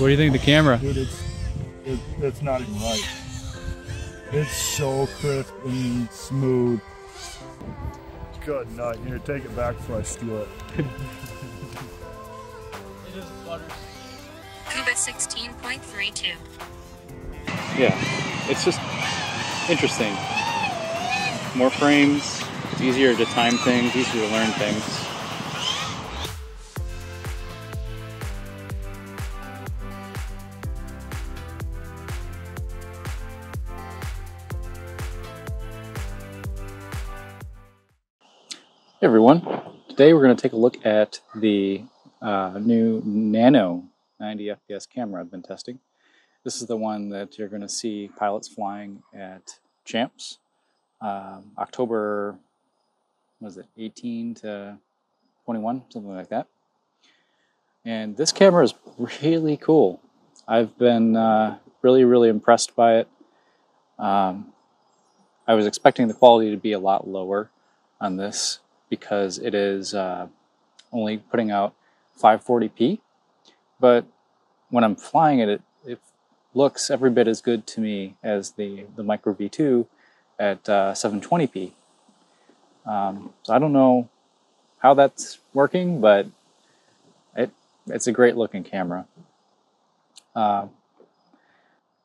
What do you think of the camera? Dude, it's not even right. It's so crisp and smooth. Good night. Here, take it back before I steal it. It is butter. Cuba 16.32. Yeah, it's just interesting. More frames, it's easier to time things, easier to learn things. Hey everyone, today we're going to take a look at the new Nano 90 FPS camera I've been testing. This is the one that you're going to see pilots flying at Champs, October, was it 18 to 21, something like that. And this camera is really cool. I've been really impressed by it. I was expecting the quality to be a lot lower on this because it is only putting out 540p, but when I'm flying it, it looks every bit as good to me as the Micro V2 at 720p. So I don't know how that's working, but it's a great looking camera.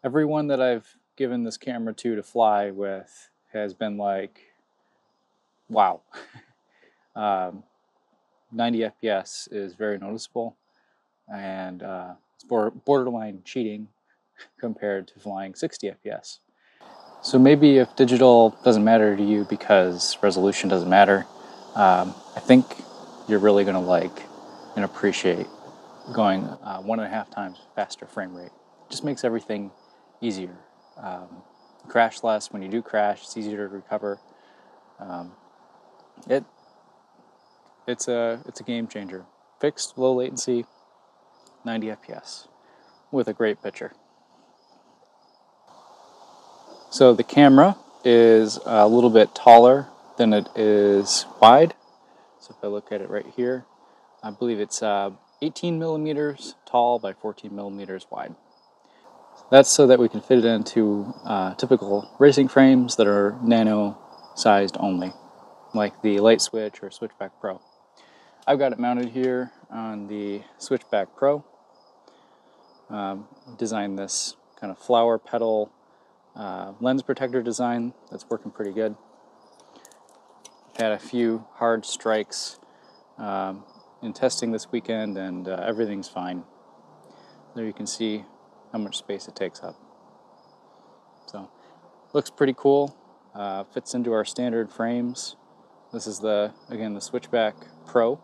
Everyone that I've given this camera to fly with has been like, wow. 90 FPS is very noticeable, and it's borderline cheating compared to flying 60 FPS. So maybe if digital doesn't matter to you because resolution doesn't matter, I think you're really going to like and appreciate going 1.5 times faster frame rate. It just makes everything easier. Crash less when you do crash. It's easier to recover. It's a game changer. Fixed, low latency, 90 FPS with a great picture. So the camera is a little bit taller than it is wide. So if I look at it right here, I believe it's 18 millimeters tall by 14 millimeters wide. That's so that we can fit it into typical racing frames that are nano sized only, like the Light Switch or Switchback Pro. I've got it mounted here on the Switchback Pro. Designed this kind of flower petal lens protector design that's working pretty good. Had a few hard strikes in testing this weekend, and everything's fine. There you can see how much space it takes up. So looks pretty cool. Fits into our standard frames. This is again the Switchback Pro,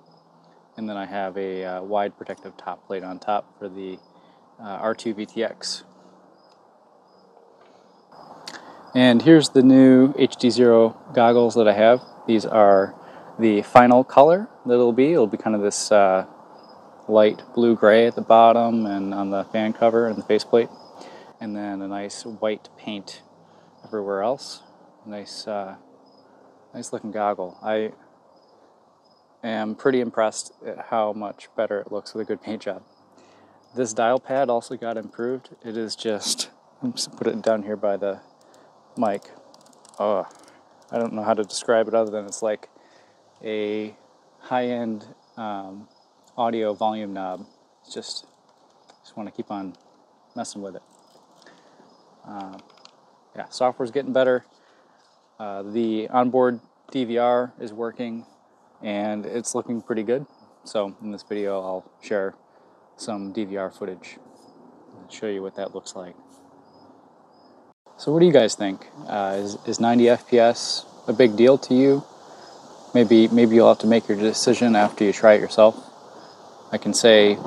and then I have a wide protective top plate on top for the R2 VTX. And here's the new HDZero goggles that I have. These are the final color that it'll be. It'll be kind of this light blue-gray at the bottom and on the fan cover and the faceplate, and then a nice white paint everywhere else. Nice looking goggle. I am pretty impressed at how much better it looks with a good paint job. This dial pad also got improved. It is just, I'm just put it down here by the mic. Oh, I don't know how to describe it other than it's like a high-end audio volume knob. It's just want to keep on messing with it. Yeah, software's getting better. The onboard DVR is working, and it's looking pretty good. So in this video, I'll share some DVR footage and show you what that looks like. So what do you guys think? Is 90 FPS a big deal to you? Maybe you'll have to make your decision after you try it yourself. I can say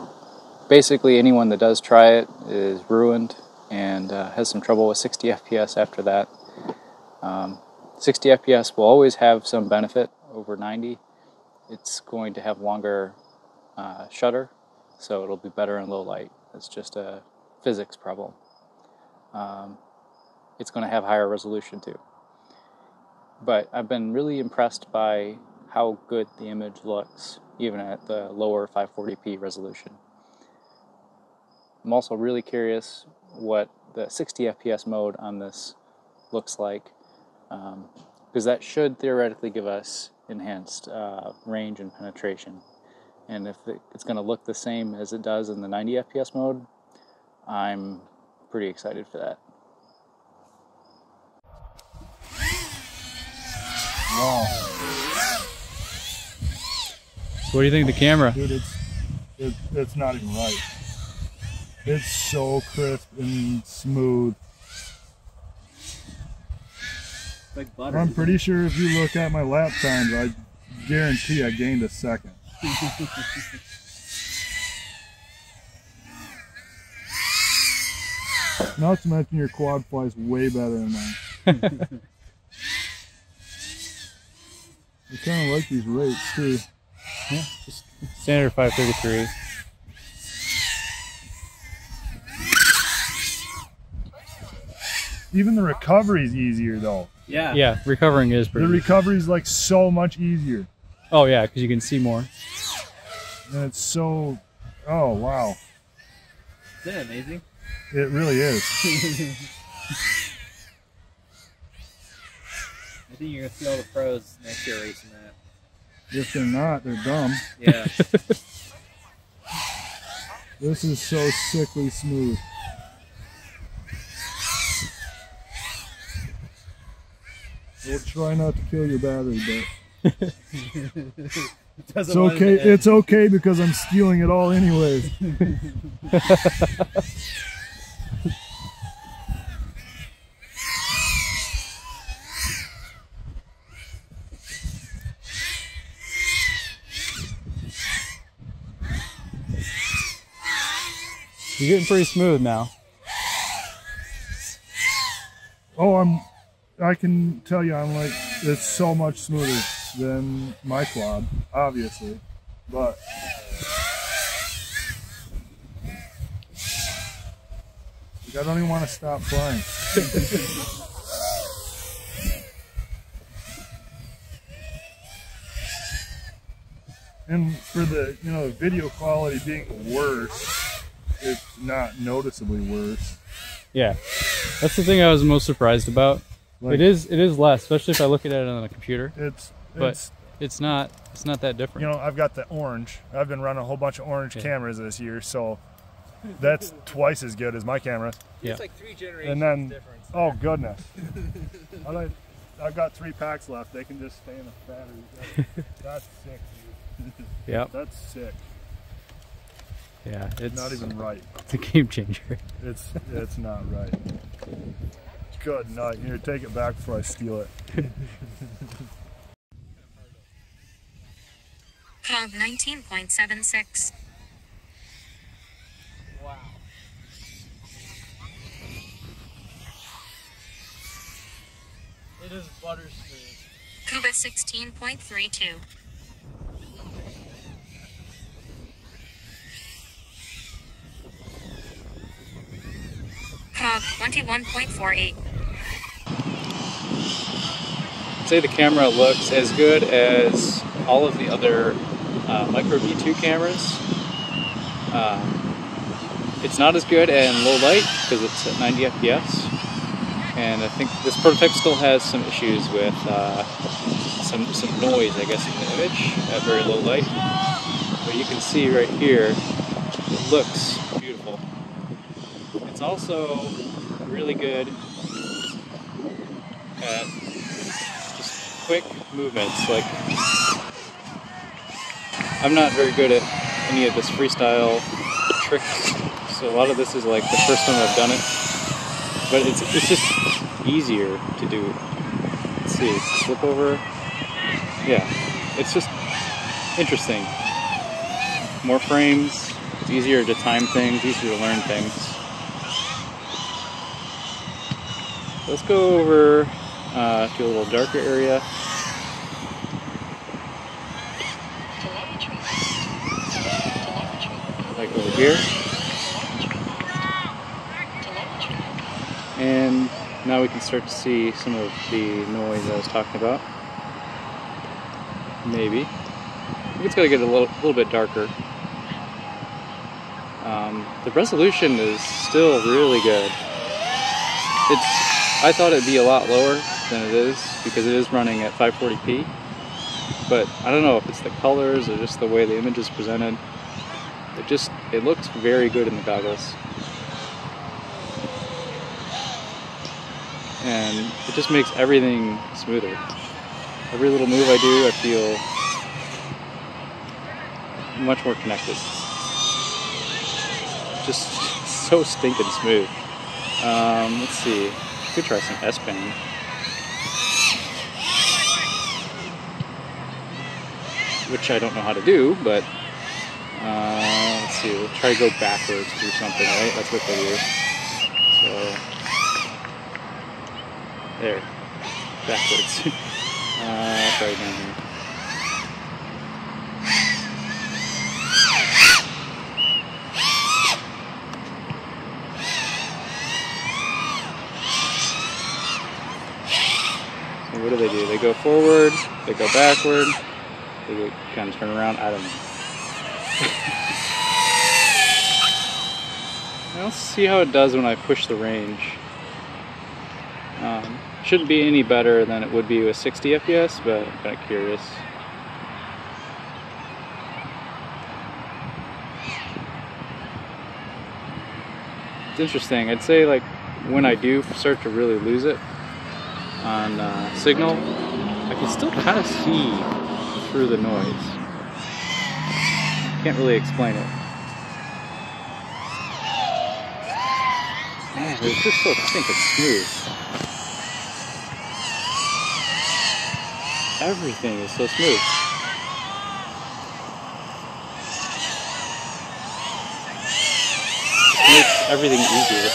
basically anyone that does try it is ruined and has some trouble with 60 FPS after that. 60 FPS will always have some benefit over 90. It's going to have longer shutter, so it'll be better in low light. It's just a physics problem. It's going to have higher resolution too. But I've been really impressed by how good the image looks, even at the lower 540p resolution. I'm also really curious what the 60 FPS mode on this looks like, because that should theoretically give us enhanced range and penetration. And if it's going to look the same as it does in the 90 FPS mode, I'm pretty excited for that. Wow. So what do you think of the camera? Dude, it's not even right. It's so crisp and smooth. Like butter. I'm pretty sure if you look at my lap times, I guarantee I gained a second. Not to mention your quad fly's way better than mine. I kind of like these rates too. Yeah, just standard 533. Even the recovery is easier though. Yeah. Yeah, recovering is pretty The recovery is like so much easier. Oh yeah, because you can see more. And it's so, oh wow. Isn't that amazing? It really is. I think you're gonna see all the pros next year racing that. If they're not, they're dumb. Yeah. This is so sickly smooth. We'll try not to kill your battery, but it's okay. It's okay because I'm stealing it all anyways. You're getting pretty smooth now. Oh, I can tell you, I'm like, it's so much smoother than my quad, obviously, but I don't even want to stop flying. And for the, you know, video quality being worse, it's not noticeably worse. Yeah, that's the thing I was most surprised about. Like, it is less, especially if I look at it on a computer. But it's not that different. You know, I've got the orange. I've been running a whole bunch of orange cameras this year, so that's twice as good as my camera. Yeah. It's like 3 generations And then, difference. oh goodness, I've got 3 packs left. They can just stay in the battery. That's sick, dude. Yeah. That's sick. Yeah, it's Not even right. It's a game changer. It's not right. Good night. Here, take it back before I steal it. Hog 19.76. Wow. It is butter smooth. Cuba 16.32. Hog 21.48. I'd say the camera looks as good as all of the other Micro V2 cameras. It's not as good in low light because it's at 90 FPS, and I think this prototype still has some issues with some noise, I guess, in the image at very low light. But you can see right here, it looks beautiful. It's also really good at just quick movements. Like, I'm not very good at any of this freestyle tricks, so a lot of this is like the first time I've done it, but it's just easier to do. Let's see, flip over. Yeah, it's just interesting. More frames, it's easier to time things, easier to learn things. Let's go over to a little darker area. Like over here. And now we can start to see some of the noise I was talking about. Maybe. I think it's going to get a little bit darker. The resolution is still really good. I thought it'd be a lot lower than it is because it is running at 540p, but I don't know if it's the colors or just the way the image is presented. It looks very good in the goggles. And it just makes everything smoother. Every little move I do, I feel much more connected. Just so stinking smooth. Let's see. Could try some S-Pen. Which I don't know how to do, but let's see. We'll try to go backwards through something, right? That's what they do. So there, backwards. Try again here. So what do? They go forward, they go backward, they kind of turn around. I don't know. Let's see how it does when I push the range. Shouldn't be any better than it would be with 60 FPS, but I'm kind of curious. It's interesting. I'd say like when I do start to really lose it on signal, I can still kind of see through the noise. Can't really explain it. Man, it's just so stinking smooth. Everything is so smooth. It makes everything easier.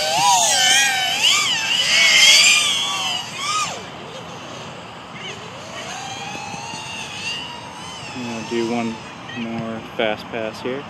I'm gonna do one more fast pass here.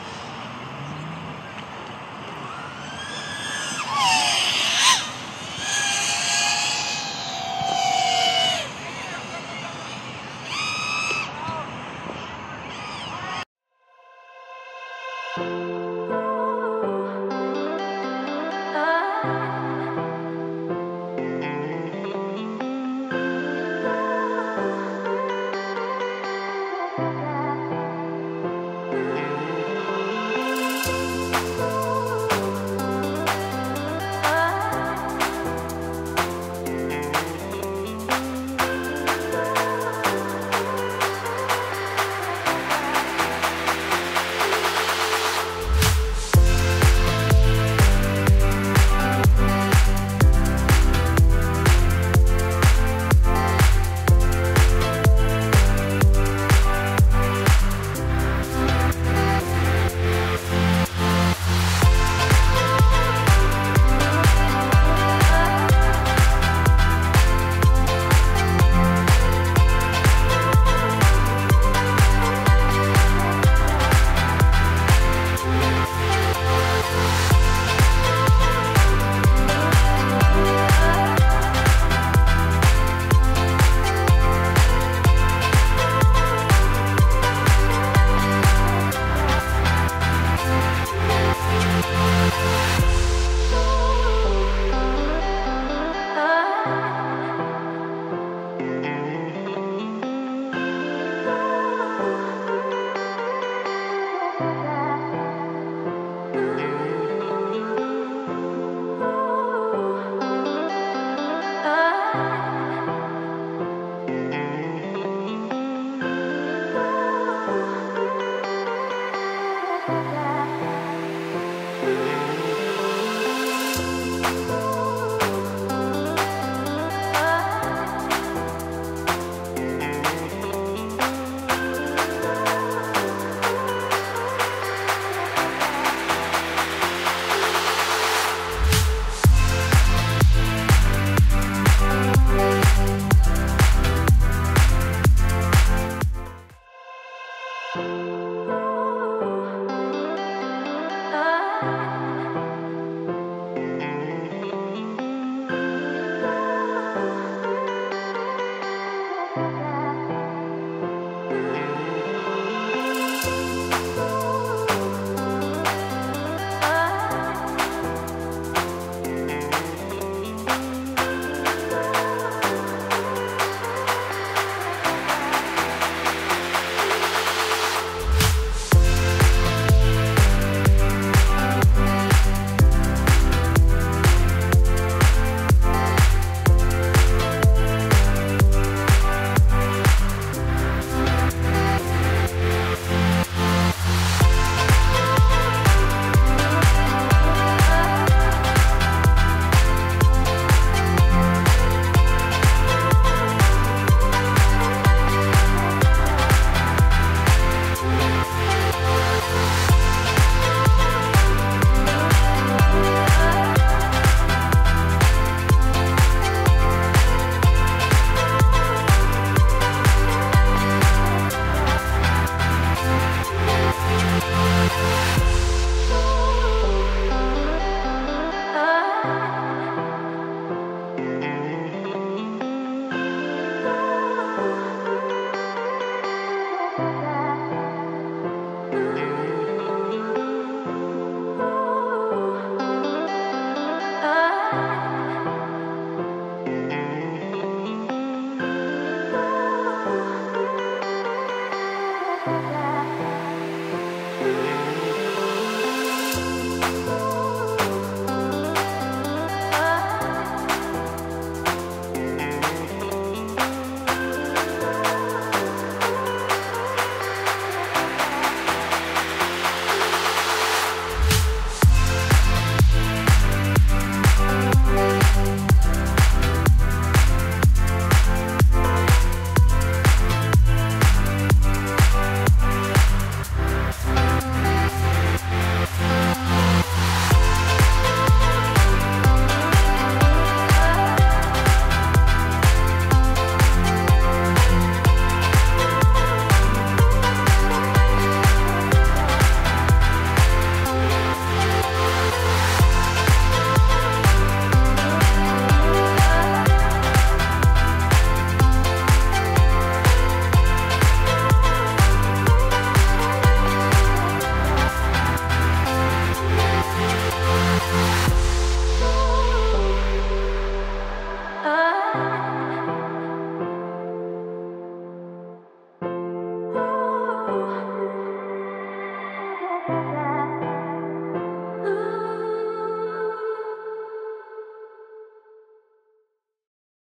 Bye.